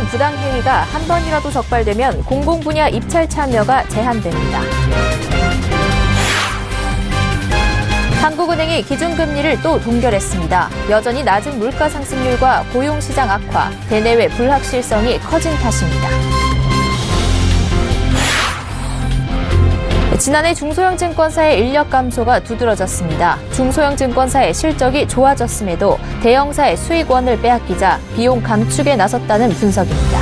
부당 행위가 한 번이라도 적발되면 공공분야 입찰 참여가 제한됩니다. 한국은행이 기준금리를 또 동결했습니다. 여전히 낮은 물가 상승률과 고용시장 악화, 대내외 불확실성이 커진 탓입니다. 지난해 중소형 증권사의 인력 감소가 두드러졌습니다. 중소형 증권사의 실적이 좋아졌음에도 대형사의 수익원을 빼앗기자 비용 감축에 나섰다는 분석입니다.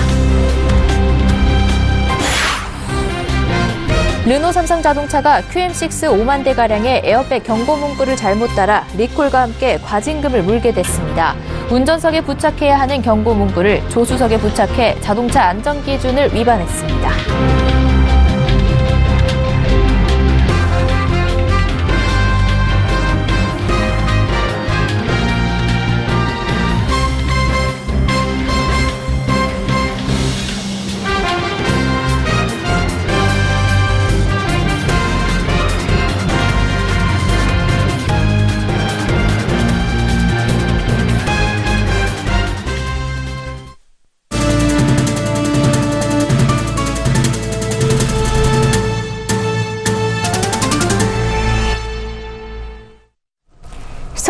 르노 삼성자동차가 QM6 5만 대가량의 에어백 경고 문구를 잘못 따라 리콜과 함께 과징금을 물게 됐습니다. 운전석에 부착해야 하는 경고 문구를 조수석에 부착해 자동차 안전기준을 위반했습니다.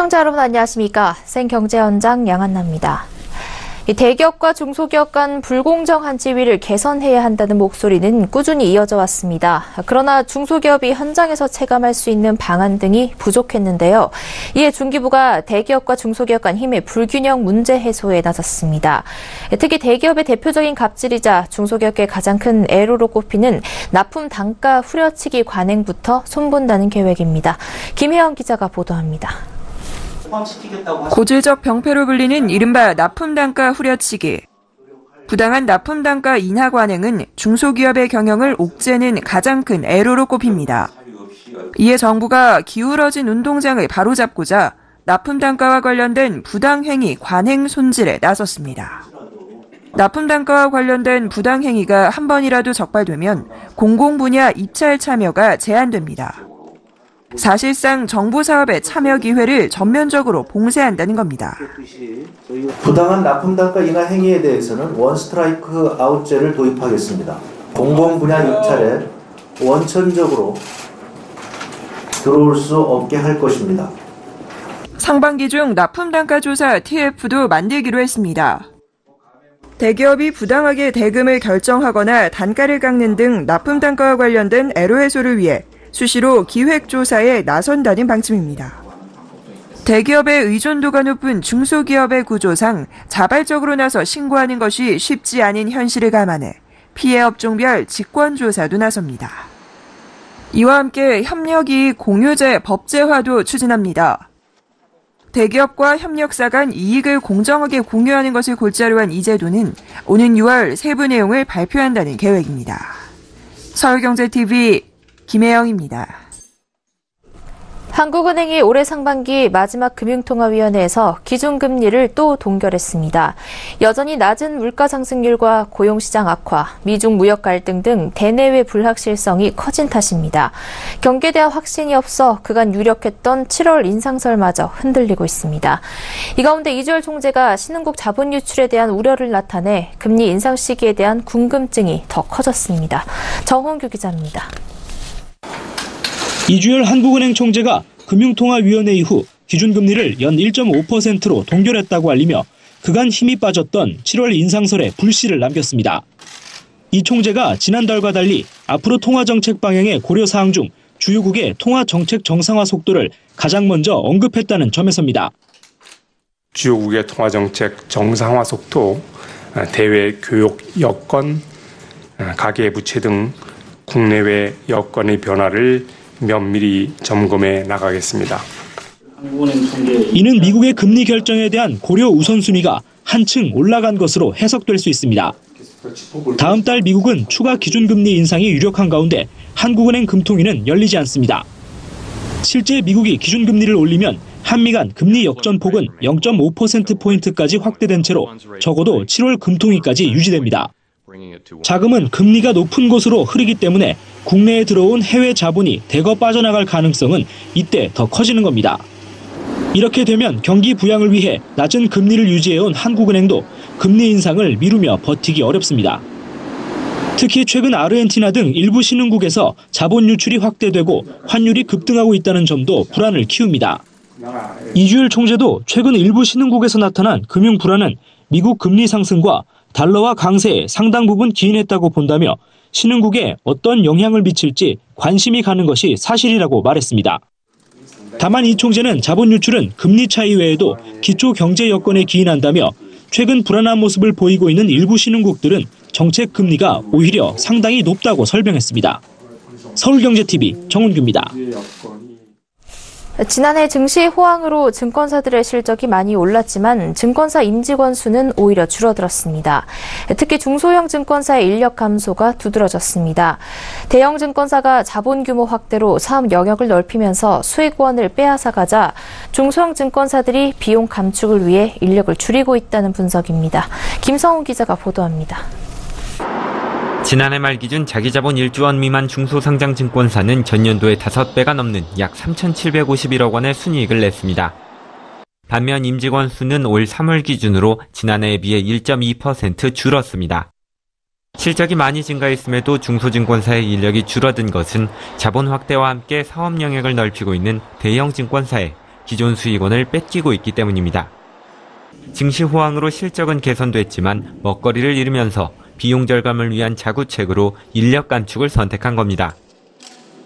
시청자 여러분 안녕하십니까? 생경제현장 양한나입니다. 대기업과 중소기업 간 불공정한 지위를 개선해야 한다는 목소리는 꾸준히 이어져 왔습니다. 그러나 중소기업이 현장에서 체감할 수 있는 방안 등이 부족했는데요. 이에 중기부가 대기업과 중소기업 간 힘의 불균형 문제 해소에 나섰습니다. 특히 대기업의 대표적인 갑질이자 중소기업계 가장 큰 애로로 꼽히는 납품 단가 후려치기 관행부터 손본다는 계획입니다. 김혜영 기자가 보도합니다. 고질적 병폐로 불리는 이른바 납품단가 후려치기. 부당한 납품단가 인하 관행은 중소기업의 경영을 옥죄는 가장 큰 애로로 꼽힙니다. 이에 정부가 기울어진 운동장을 바로잡고자 납품단가와 관련된 부당행위 관행 손질에 나섰습니다. 납품단가와 관련된 부당행위가 한 번이라도 적발되면 공공분야 입찰 참여가 제한됩니다. 사실상 정부 사업의 참여 기회를 전면적으로 봉쇄한다는 겁니다. 부당한 납품단가 인하 행위에 대해서는 원스트라이크 아웃제를 도입하겠습니다. 공공분야 입찰에 원천적으로 들어올 수 없게 할 것입니다. 상반기 중 납품단가 조사 TF도 만들기로 했습니다. 대기업이 부당하게 대금을 결정하거나 단가를 깎는 등 납품단가와 관련된 애로 해소를 위해 수시로 기획조사에 나선다는 방침입니다. 대기업의 의존도가 높은 중소기업의 구조상 자발적으로 나서 신고하는 것이 쉽지 않은 현실을 감안해 피해 업종별 직권조사도 나섭니다. 이와 함께 협력이익 공유제 법제화도 추진합니다. 대기업과 협력사 간 이익을 공정하게 공유하는 것을 골자로 한 이 제도는 오는 6월 세부 내용을 발표한다는 계획입니다. 서울경제TV 김혜영입니다. 한국은행이 올해 상반기 마지막 금융통화위원회에서 기준금리를 또 동결했습니다. 여전히 낮은 물가 상승률과 고용시장 악화, 미중 무역 갈등 등 대내외 불확실성이 커진 탓입니다. 경기에 대한 확신이 없어 그간 유력했던 7월 인상설마저 흔들리고 있습니다. 이 가운데 이주열 총재가 신흥국 자본 유출에 대한 우려를 나타내 금리 인상 시기에 대한 궁금증이 더 커졌습니다. 정홍규 기자입니다. 이주열 한국은행 총재가 금융통화위원회 이후 기준금리를 연 1.5%로 동결했다고 알리며 그간 힘이 빠졌던 7월 인상설에 불씨를 남겼습니다. 이 총재가 지난달과 달리 앞으로 통화정책 방향의 고려사항 중 주요국의 통화정책 정상화 속도를 가장 먼저 언급했다는 점에서입니다. 주요국의 통화정책 정상화 속도, 대외 교역 여건, 가계부채 등 국내외 여건의 변화를 면밀히 점검해 나가겠습니다. 이는 미국의 금리 결정에 대한 고려 우선순위가 한층 올라간 것으로 해석될 수 있습니다. 다음 달 미국은 추가 기준금리 인상이 유력한 가운데 한국은행 금통위는 열리지 않습니다. 실제 미국이 기준금리를 올리면 한미 간 금리 역전폭은 0.5%포인트까지 확대된 채로 적어도 7월 금통위까지 유지됩니다. 자금은 금리가 높은 곳으로 흐르기 때문에 국내에 들어온 해외 자본이 대거 빠져나갈 가능성은 이때 더 커지는 겁니다. 이렇게 되면 경기 부양을 위해 낮은 금리를 유지해온 한국은행도 금리 인상을 미루며 버티기 어렵습니다. 특히 최근 아르헨티나 등 일부 신흥국에서 자본 유출이 확대되고 환율이 급등하고 있다는 점도 불안을 키웁니다. 이주열 총재도 최근 일부 신흥국에서 나타난 금융 불안은 미국 금리 상승과 달러화 강세에 상당 부분 기인했다고 본다며 신흥국에 어떤 영향을 미칠지 관심이 가는 것이 사실이라고 말했습니다. 다만 이 총재는 자본 유출은 금리 차이 외에도 기초 경제 여건에 기인한다며 최근 불안한 모습을 보이고 있는 일부 신흥국들은 정책 금리가 오히려 상당히 높다고 설명했습니다. 서울경제TV 정은규입니다. 지난해 증시 호황으로 증권사들의 실적이 많이 올랐지만 증권사 임직원 수는 오히려 줄어들었습니다. 특히 중소형 증권사의 인력 감소가 두드러졌습니다. 대형 증권사가 자본 규모 확대로 사업 영역을 넓히면서 수익원을 빼앗아가자 중소형 증권사들이 비용 감축을 위해 인력을 줄이고 있다는 분석입니다. 김성훈 기자가 보도합니다. 지난해 말 기준 자기자본 1조 원 미만 중소상장증권사는 전년도에 5배가 넘는 약 3,751억 원의 순이익을 냈습니다. 반면 임직원 수는 올 3월 기준으로 지난해에 비해 1.2% 줄었습니다. 실적이 많이 증가했음에도 중소증권사의 인력이 줄어든 것은 자본 확대와 함께 사업 영역을 넓히고 있는 대형 증권사에 기존 수익원을 뺏기고 있기 때문입니다. 증시 호황으로 실적은 개선됐지만 먹거리를 잃으면서 비용 절감을 위한 자구책으로 인력 감축을 선택한 겁니다.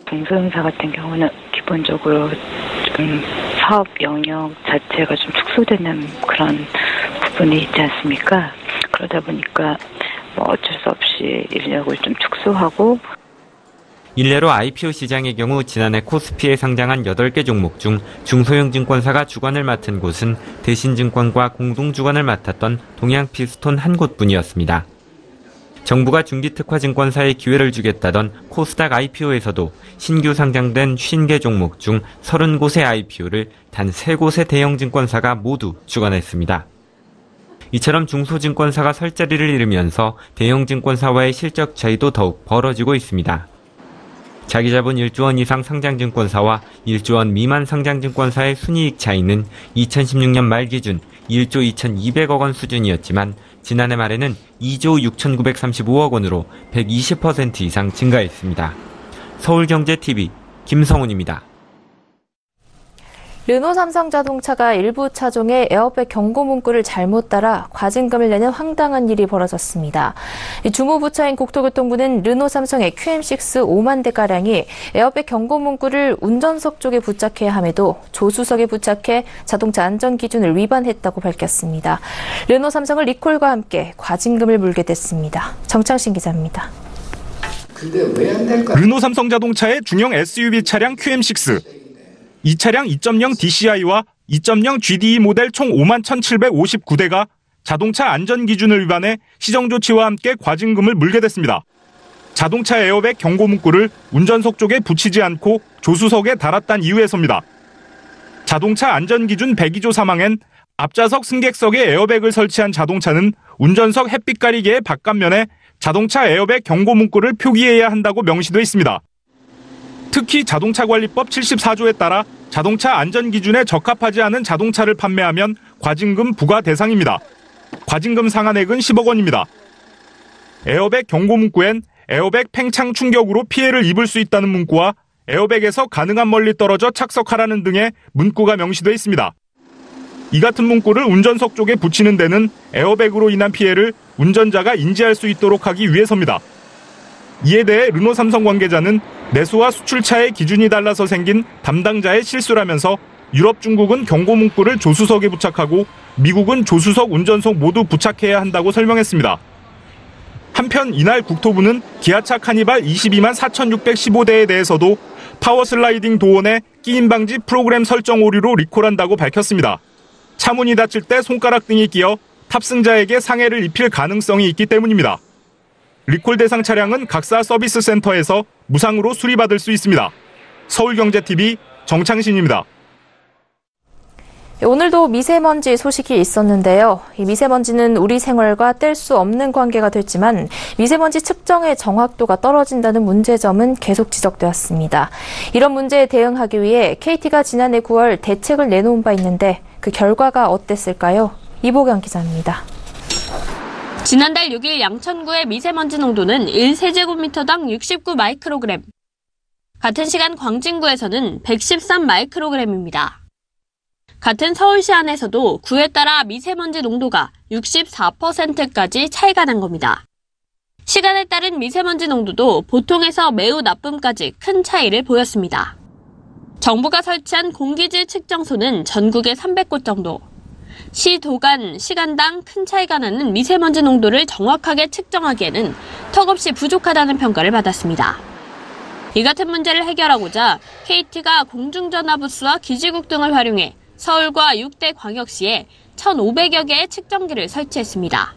중소형사 같은 경우는 기본적으로 좀 사업 영역 자체가 좀 축소되는 그런 부분이 있지 않습니까? 그러다 보니까 어쩔 수 없이 인력을 좀 축소하고. 일례로 IPO 시장의 경우 지난해 코스피에 상장한 8개 종목 중 중소형 증권사가 주관을 맡은 곳은 대신증권과 공동 주관을 맡았던 동양피스톤 한 곳뿐이었습니다. 정부가 중기특화 증권사에 기회를 주겠다던 코스닥 IPO에서도 신규 상장된 50개 종목 중 30곳의 IPO를 단 3곳의 대형 증권사가 모두 주관했습니다. 이처럼 중소증권사가 설 자리를 잃으면서 대형 증권사와의 실적 차이도 더욱 벌어지고 있습니다. 자기자본 1조 원 이상 상장증권사와 1조 원 미만 상장증권사의 순이익 차이는 2016년 말 기준 1조 2,200억 원 수준이었지만 지난해 말에는 2조 6,935억 원으로 120% 이상 증가했습니다. 서울경제TV 김성훈입니다. 르노 삼성자동차가 일부 차종에 에어백 경고 문구를 잘못 따라 과징금을 내는 황당한 일이 벌어졌습니다. 주무부처인 국토교통부는 르노 삼성의 QM6 5만 대가량이 에어백 경고 문구를 운전석 쪽에 부착해야 함에도 조수석에 부착해 자동차 안전 기준을 위반했다고 밝혔습니다. 르노 삼성을 리콜과 함께 과징금을 물게 됐습니다. 정창신 기자입니다. 르노 삼성자동차의 중형 SUV 차량 QM6. 이 차량 2.0 DCI와 2.0 GDE 모델 총 51,759대가 자동차 안전 기준을 위반해 시정조치와 함께 과징금을 물게 됐습니다. 자동차 에어백 경고 문구를 운전석 쪽에 붙이지 않고 조수석에 달았다는 이유에서입니다. 자동차 안전 기준 102조 3항엔 앞좌석 승객석에 에어백을 설치한 자동차는 운전석 햇빛 가리개의 바깥면에 자동차 에어백 경고 문구를 표기해야 한다고 명시돼 있습니다. 특히 자동차관리법 74조에 따라 자동차 안전기준에 적합하지 않은 자동차를 판매하면 과징금 부과 대상입니다. 과징금 상한액은 10억 원입니다. 에어백 경고 문구엔 에어백 팽창 충격으로 피해를 입을 수 있다는 문구와 에어백에서 가능한 멀리 떨어져 착석하라는 등의 문구가 명시돼 있습니다. 이 같은 문구를 운전석 쪽에 붙이는 데는 에어백으로 인한 피해를 운전자가 인지할 수 있도록 하기 위해서입니다. 이에 대해 르노 삼성 관계자는 내수와 수출차의 기준이 달라서 생긴 담당자의 실수라면서 유럽, 중국은 경고 문구를 조수석에 부착하고 미국은 조수석, 운전석 모두 부착해야 한다고 설명했습니다. 한편 이날 국토부는 기아차 카니발 22만 4,615대에 대해서도 파워슬라이딩 도어내 끼임 방지 프로그램 설정 오류로 리콜한다고 밝혔습니다. 차문이 닫힐 때 손가락 등이 끼어 탑승자에게 상해를 입힐 가능성이 있기 때문입니다. 리콜 대상 차량은 각사 서비스 센터에서 무상으로 수리받을 수 있습니다. 서울경제TV 정창신입니다. 오늘도 미세먼지 소식이 있었는데요. 이 미세먼지는 우리 생활과 뗄 수 없는 관계가 됐지만 미세먼지 측정의 정확도가 떨어진다는 문제점은 계속 지적되었습니다. 이런 문제에 대응하기 위해 KT가 지난해 9월 대책을 내놓은 바 있는데 그 결과가 어땠을까요? 이보경 기자입니다. 지난달 6일 양천구의 미세먼지 농도는 1세제곱미터당 69 마이크로그램. 같은 시간 광진구에서는 113 마이크로그램입니다. 같은 서울시 안에서도 구에 따라 미세먼지 농도가 64%까지 차이가 난 겁니다. 시간에 따른 미세먼지 농도도 보통에서 매우 나쁨까지 큰 차이를 보였습니다. 정부가 설치한 공기질 측정소는 전국에 300곳 정도. 시, 도 간 시간당 큰 차이가 나는 미세먼지 농도를 정확하게 측정하기에는 턱없이 부족하다는 평가를 받았습니다. 이 같은 문제를 해결하고자 KT가 공중전화 부스와 기지국 등을 활용해 서울과 6대 광역시에 1,500여 개의 측정기를 설치했습니다.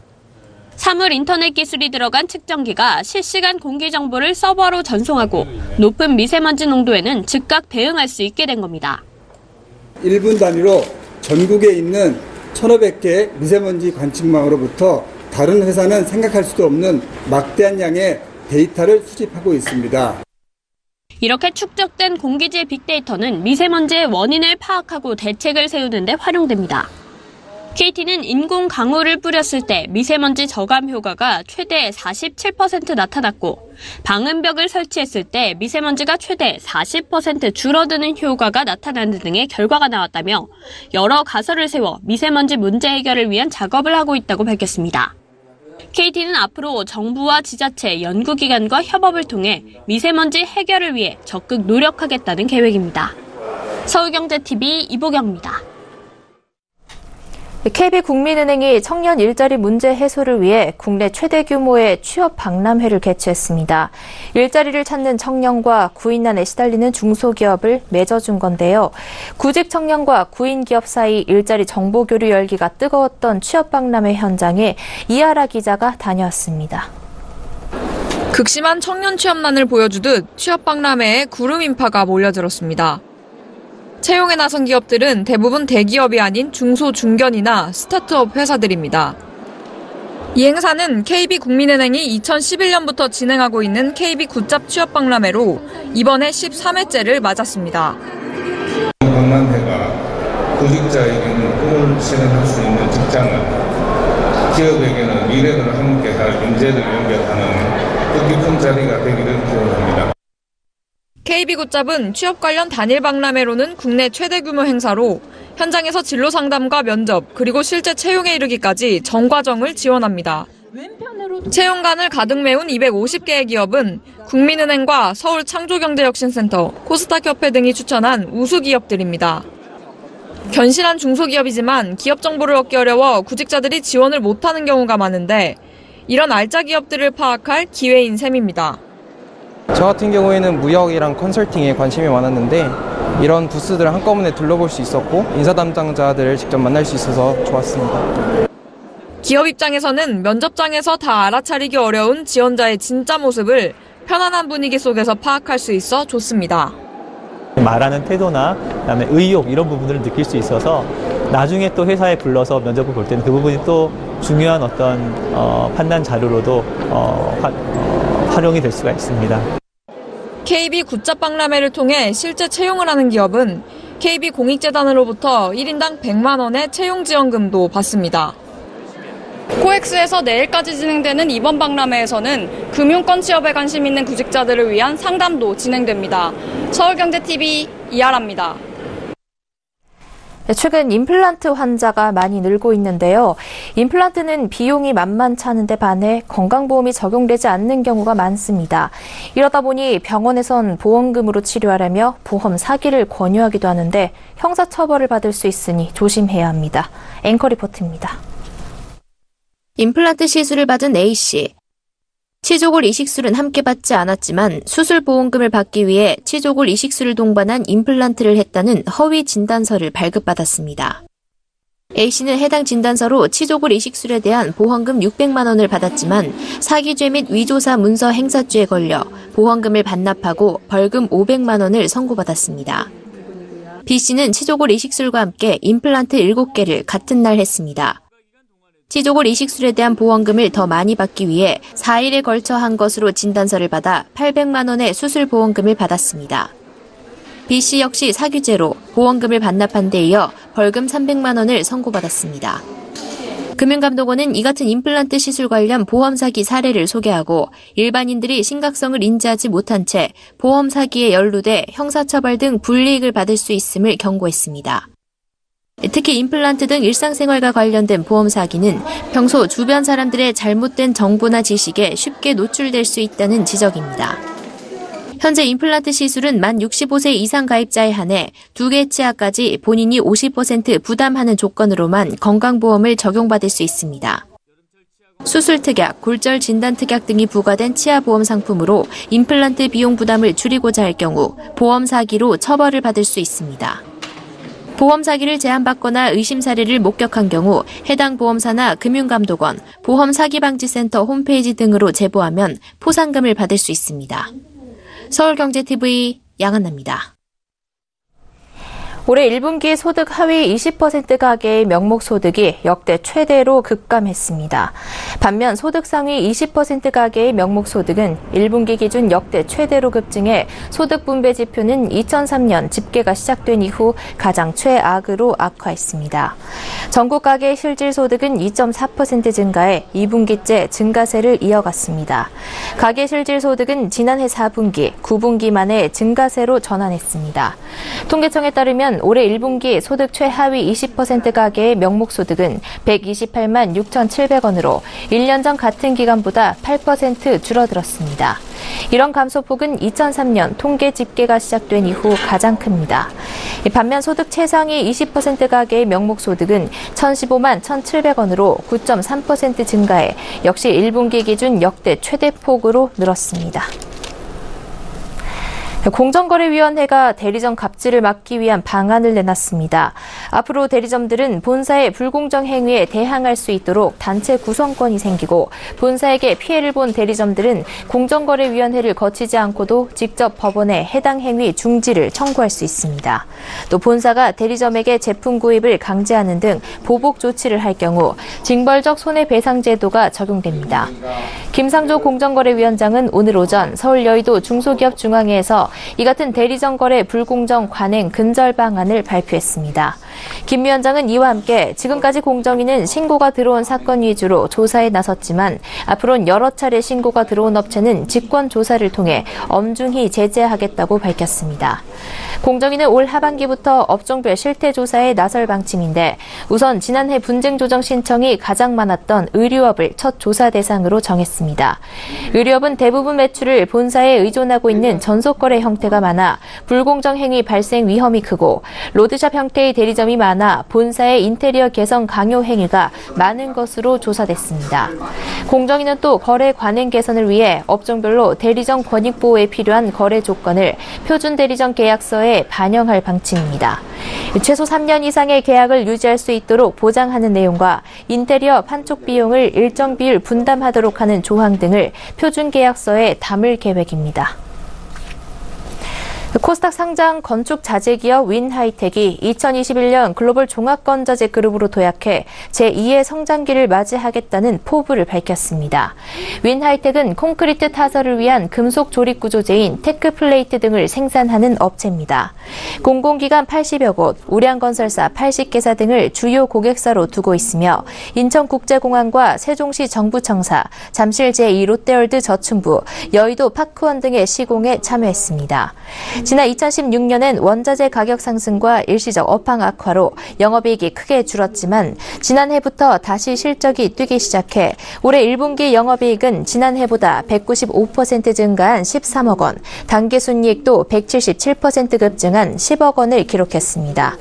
사물 인터넷 기술이 들어간 측정기가 실시간 공기 정보를 서버로 전송하고 높은 미세먼지 농도에는 즉각 대응할 수 있게 된 겁니다. 1분 단위로 전국에 있는 1,500개의 미세먼지 관측망으로부터 다른 회사는 생각할 수도 없는 막대한 양의 데이터를 수집하고 있습니다. 이렇게 축적된 공기질 빅데이터는 미세먼지의 원인을 파악하고 대책을 세우는 데 활용됩니다. KT는 인공 강우를 뿌렸을 때 미세먼지 저감 효과가 최대 47% 나타났고 방음벽을 설치했을 때 미세먼지가 최대 40% 줄어드는 효과가 나타나는 등의 결과가 나왔다며 여러 가설을 세워 미세먼지 문제 해결을 위한 작업을 하고 있다고 밝혔습니다. KT는 앞으로 정부와 지자체, 연구기관과 협업을 통해 미세먼지 해결을 위해 적극 노력하겠다는 계획입니다. 서울경제TV 이보경입니다. KB국민은행이 청년 일자리 문제 해소를 위해 국내 최대 규모의 취업 박람회를 개최했습니다. 일자리를 찾는 청년과 구인난에 시달리는 중소기업을 맺어준 건데요. 구직 청년과 구인 기업 사이 일자리 정보 교류 열기가 뜨거웠던 취업 박람회 현장에 이하라 기자가 다녀왔습니다. 극심한 청년 취업난을 보여주듯 취업 박람회에 구름 인파가 몰려들었습니다. 채용에 나선 기업들은 대부분 대기업이 아닌 중소, 중견이나 스타트업 회사들입니다. 이 행사는 KB국민은행이 2011년부터 진행하고 있는 KB 굿잡 취업박람회로 이번에 13회째를 맞았습니다. 박람회가 구직자에게는 꿈을 실현할 수 있는 직장을, 기업에게는 미래를 함께할 인재를 연결하는 뜻깊은 자리가 되기를 기원합니다. KB굿잡은 취업 관련 단일 박람회로는 국내 최대 규모 행사로 현장에서 진로 상담과 면접, 그리고 실제 채용에 이르기까지 전 과정을 지원합니다. 채용관을 가득 메운 250개의 기업은 국민은행과 서울창조경제혁신센터, 코스닥협회 등이 추천한 우수 기업들입니다. 견실한 중소기업이지만 기업 정보를 얻기 어려워 구직자들이 지원을 못하는 경우가 많은데 이런 알짜 기업들을 파악할 기회인 셈입니다. 저 같은 경우에는 무역이랑 컨설팅에 관심이 많았는데 이런 부스들을 한꺼번에 둘러볼 수 있었고 인사 담당자들을 직접 만날 수 있어서 좋았습니다. 기업 입장에서는 면접장에서 다 알아차리기 어려운 지원자의 진짜 모습을 편안한 분위기 속에서 파악할 수 있어 좋습니다. 말하는 태도나 그다음에 의욕 이런 부분들을 느낄 수 있어서 나중에 또 회사에 불러서 면접을 볼 때는 그 부분이 또 중요한 어떤 판단 자료로도 활용이 될 수가 있습니다. KB 굿잡 박람회를 통해 실제 채용을 하는 기업은 KB공익재단으로부터 1인당 100만 원의 채용 지원금도 받습니다. 코엑스에서 내일까지 진행되는 이번 박람회에서는 금융권 취업에 관심 있는 구직자들을 위한 상담도 진행됩니다. 서울경제TV 이하라입니다. 최근 임플란트 환자가 많이 늘고 있는데요. 임플란트는 비용이 만만치 않은데 반해 건강보험이 적용되지 않는 경우가 많습니다. 이러다 보니 병원에선 보험금으로 치료하려며 보험 사기를 권유하기도 하는데 형사처벌을 받을 수 있으니 조심해야 합니다. 앵커 리포트입니다. 임플란트 시술을 받은 A씨. 치조골 이식술은 함께 받지 않았지만 수술보험금을 받기 위해 치조골 이식술을 동반한 임플란트를 했다는 허위 진단서를 발급받았습니다. A씨는 해당 진단서로 치조골 이식술에 대한 보험금 600만 원을 받았지만 사기죄 및 위조사 문서 행사죄에 걸려 보험금을 반납하고 벌금 500만 원을 선고받았습니다. B씨는 치조골 이식술과 함께 임플란트 7개를 같은 날 했습니다. 치조골 이식술에 대한 보험금을 더 많이 받기 위해 4일에 걸쳐 한 것으로 진단서를 받아 800만 원의 수술 보험금을 받았습니다. B씨 역시 사규죄로 보험금을 반납한 데 이어 벌금 300만 원을 선고받았습니다. 금융감독원은 이 같은 임플란트 시술 관련 보험 사기 사례를 소개하고 일반인들이 심각성을 인지하지 못한 채 보험 사기에 연루돼 형사처벌 등 불이익을 받을 수 있음을 경고했습니다. 특히 임플란트 등 일상생활과 관련된 보험 사기는 평소 주변 사람들의 잘못된 정보나 지식에 쉽게 노출될 수 있다는 지적입니다. 현재 임플란트 시술은 만 65세 이상 가입자에 한해 2개 치아까지 본인이 50% 부담하는 조건으로만 건강보험을 적용받을 수 있습니다. 수술 특약, 골절 진단 특약 등이 부과된 치아보험 상품으로 임플란트 비용 부담을 줄이고자 할 경우 보험 사기로 처벌을 받을 수 있습니다. 보험 사기를 제한받거나 의심 사례를 목격한 경우 해당 보험사나 금융감독원, 보험사기방지센터 홈페이지 등으로 제보하면 포상금을 받을 수 있습니다. 서울경제TV 양한나입니다. 올해 1분기 소득 하위 20% 가계의 명목 소득이 역대 최대로 급감했습니다. 반면 소득 상위 20% 가계의 명목 소득은 1분기 기준 역대 최대로 급증해 소득 분배 지표는 2003년 집계가 시작된 이후 가장 최악으로 악화했습니다. 전국 가계의 실질 소득은 2.4% 증가해 2분기째 증가세를 이어갔습니다. 가계 실질 소득은 지난해 4분기, 9분기 만에 증가세로 전환했습니다. 통계청에 따르면 올해 1분기 소득 최하위 20% 가계의 명목 소득은 128만 6,700원으로 1년 전 같은 기간보다 8% 줄어들었습니다. 이런 감소폭은 2003년 통계 집계가 시작된 이후 가장 큽니다. 반면 소득 최상위 20% 가계의 명목 소득은 1,015만 1,700원으로 9.3% 증가해 역시 1분기 기준 역대 최대폭으로 늘었습니다. 공정거래위원회가 대리점 갑질을 막기 위한 방안을 내놨습니다. 앞으로 대리점들은 본사의 불공정 행위에 대항할 수 있도록 단체 구성권이 생기고 본사에게 피해를 본 대리점들은 공정거래위원회를 거치지 않고도 직접 법원에 해당 행위 중지를 청구할 수 있습니다. 또 본사가 대리점에게 제품 구입을 강제하는 등 보복 조치를 할 경우 징벌적 손해배상 제도가 적용됩니다. 김상조 공정거래위원장은 오늘 오전 서울 여의도 중소기업중앙회에서 이 같은 대리점 거래 불공정 관행 근절 방안을 발표했습니다. 김 위원장은 이와 함께 지금까지 공정위는 신고가 들어온 사건 위주로 조사에 나섰지만 앞으로는 여러 차례 신고가 들어온 업체는 직권 조사를 통해 엄중히 제재하겠다고 밝혔습니다. 공정위는 올 하반기부터 업종별 실태 조사에 나설 방침인데 우선 지난해 분쟁 조정 신청이 가장 많았던 의류업을 첫 조사 대상으로 정했습니다. 의류업은 대부분 매출을 본사에 의존하고 있는 전속거래 형태가 많아 불공정 행위 발생 위험이 크고 로드샵 형태의 대리점이 많아 본사의 인테리어 개선 강요 행위가 많은 것으로 조사됐습니다. 공정위는 또 거래 관행 개선을 위해 업종별로 대리점 권익 보호에 필요한 거래 조건을 표준 대리점 계약서에 반영할 방침입니다. 최소 3년 이상의 계약을 유지할 수 있도록 보장하는 내용과 인테리어 판촉 비용을 일정 비율 분담하도록 하는 조항 등을 표준 계약서에 담을 계획입니다. 코스닥 상장 건축 자재 기업 윈하이텍이 2021년 글로벌 종합건자재 그룹으로 도약해 제2의 성장기를 맞이하겠다는 포부를 밝혔습니다. 윈하이텍은 콘크리트 타설을 위한 금속 조립 구조재인 테크플레이트 등을 생산하는 업체입니다. 공공기관 80여 곳, 우량건설사 80개사 등을 주요 고객사로 두고 있으며 인천국제공항과 세종시 정부청사, 잠실 제2롯데월드 저춘부, 여의도 파크원 등의 시공에 참여했습니다. 지난 2016년엔 원자재 가격 상승과 일시적 업황 악화로 영업이익이 크게 줄었지만 지난해부터 다시 실적이 뛰기 시작해 올해 1분기 영업이익은 지난해보다 195% 증가한 13억 원, 당기순이익도 177% 급증한 10억 원을 기록했습니다.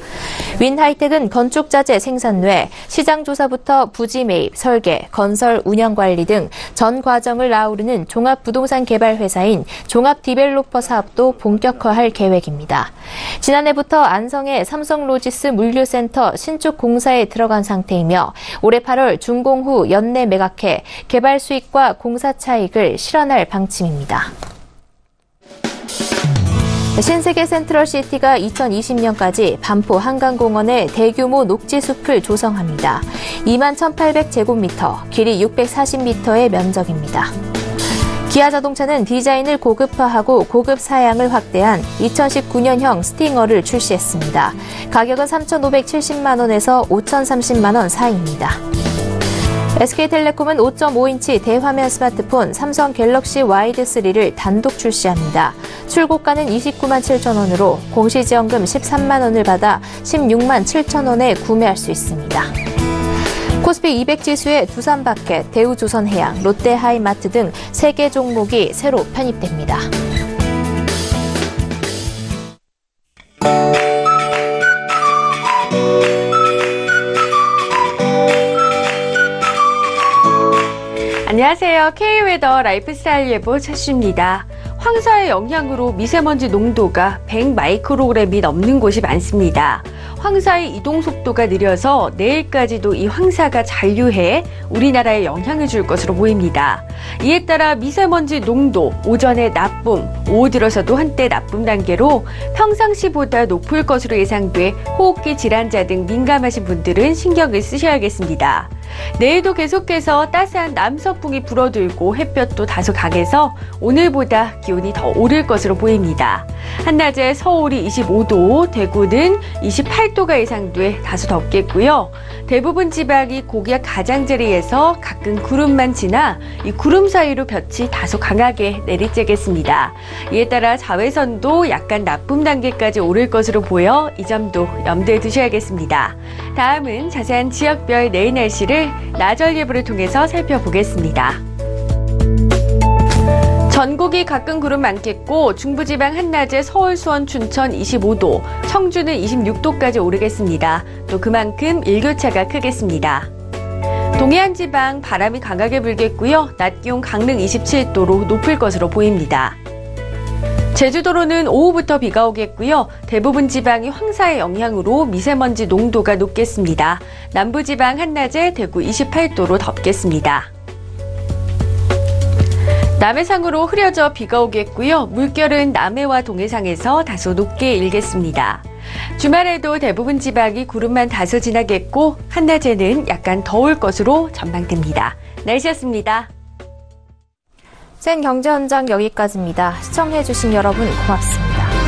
윈하이텍은 건축자재 생산 외 시장조사부터 부지 매입, 설계, 건설, 운영관리 등 전 과정을 아우르는 종합부동산 개발 회사인 종합디벨로퍼 사업도 본격화할 계획입니다. 지난해부터 안성의 삼성로지스 물류센터 신축 공사에 들어간 상태이며 올해 8월 준공 후 연내 매각해 개발 수익과 공사 차익을 실현할 방침입니다. 신세계 센트럴시티가 2020년까지 반포 한강공원에 대규모 녹지숲을 조성합니다. 2만 1,800제곱미터, 길이 640m의 면적입니다. 기아자동차는 디자인을 고급화하고 고급 사양을 확대한 2019년형 스팅어를 출시했습니다. 가격은 3,570만 원에서 5,030만 원 사이입니다. SK텔레콤은 5.5인치 대화면 스마트폰 삼성 갤럭시 와이드 3를 단독 출시합니다. 출고가는 29만 7천 원으로 공시지원금 13만 원을 받아 16만 7천 원에 구매할 수 있습니다. 코스피 200 지수에 두산마켓, 대우조선해양, 롯데하이마트 등 3개 종목이 새로 편입됩니다. 안녕하세요. K웨더 라이프스타일 예보 차슈입니다. 황사의 영향으로 미세먼지 농도가 100 마이크로그램이 넘는 곳이 많습니다. 황사의 이동 속도가 느려서 내일까지도 이 황사가 잔류해 우리나라에 영향을 줄 것으로 보입니다. 이에 따라 미세먼지 농도, 오전에 나쁨, 오후 들어서도 한때 나쁨 단계로 평상시보다 높을 것으로 예상돼 호흡기 질환자 등 민감하신 분들은 신경을 쓰셔야겠습니다. 내일도 계속해서 따스한 남서풍이 불어들고 햇볕도 다소 강해서 오늘보다 기온이 더 오를 것으로 보입니다. 한낮에 서울이 25도, 대구는 28도가 예상돼 다소 덥겠고요. 대부분 지방이 고기압 가장자리에서 가끔 구름만 지나 이 구름 사이로 볕이 다소 강하게 내리쬐겠습니다. 이에 따라 자외선도 약간 나쁨 단계까지 오를 것으로 보여 이 점도 염두에 두셔야겠습니다. 다음은 자세한 지역별 내일 날씨를 나절 예보를 통해서 살펴보겠습니다. 전국이 가끔 구름 많겠고 중부지방 한낮에 서울, 수원, 춘천 25도, 청주는 26도까지 오르겠습니다. 또 그만큼 일교차가 크겠습니다. 동해안 지방 바람이 강하게 불겠고요. 낮 기온 강릉 27도로 높을 것으로 보입니다. 제주도로는 오후부터 비가 오겠고요. 대부분 지방이 황사의 영향으로 미세먼지 농도가 높겠습니다. 남부지방 한낮에 대구 28도로 덥겠습니다. 남해상으로 흐려져 비가 오겠고요. 물결은 남해와 동해상에서 다소 높게 일겠습니다. 주말에도 대부분 지방이 구름만 다소 지나겠고 한낮에는 약간 더울 것으로 전망됩니다. 날씨였습니다. 생경제 현장 여기까지입니다. 시청해주신 여러분 고맙습니다.